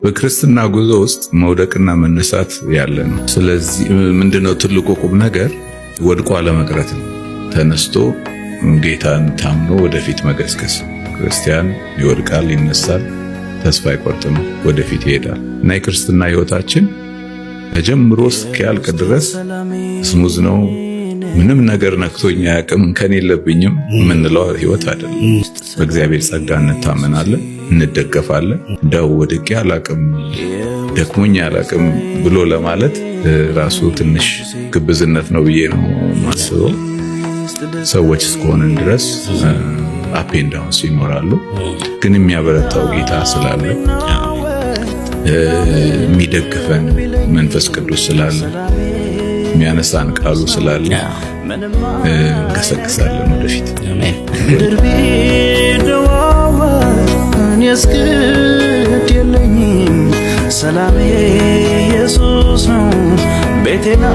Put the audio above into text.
በክርስትና ጉዞ ውስጥ መውደቅና መነሳት ያለ ነው። ስለዚህ ምንድነው ትልቁ ቁም ነገር? ወድቆ አለመቅረት ነው። ተነስቶ ጌታን ታምኖ ወደፊት መገስገስ። ክርስቲያን ይወድቃል፣ ይነሳል፣ ተስፋ አይቆርጥም፣ ወደፊት ይሄዳል እና የክርስትና ህይወታችን ተጀምሮ እስኪያልቅ ድረስ ስሙዝ ነው። ምንም ነገር ነክቶኛ ያቅም ከኔ የለብኝም የምንለው ህይወት አይደለም። በእግዚአብሔር ጸጋ እንታመናለን፣ እንደገፋለን። ዳው ወድቄ አላቅም ደክሞኛ አላቅም ብሎ ለማለት ራሱ ትንሽ ግብዝነት ነው ብዬ ነው ማስበው። ሰዎች እስከሆነን ድረስ አፕ ኤንድ ዳውንስ ይኖራሉ። ግን የሚያበረታው ጌታ ስላለ የሚደግፈን መንፈስ ቅዱስ ስላለ የሚያነሳን ቃሉ ስላለ እንገሰግሳለን ወደፊት። የስግድ የለኝም ሰላሜ ኢየሱስ ነው ቤቴና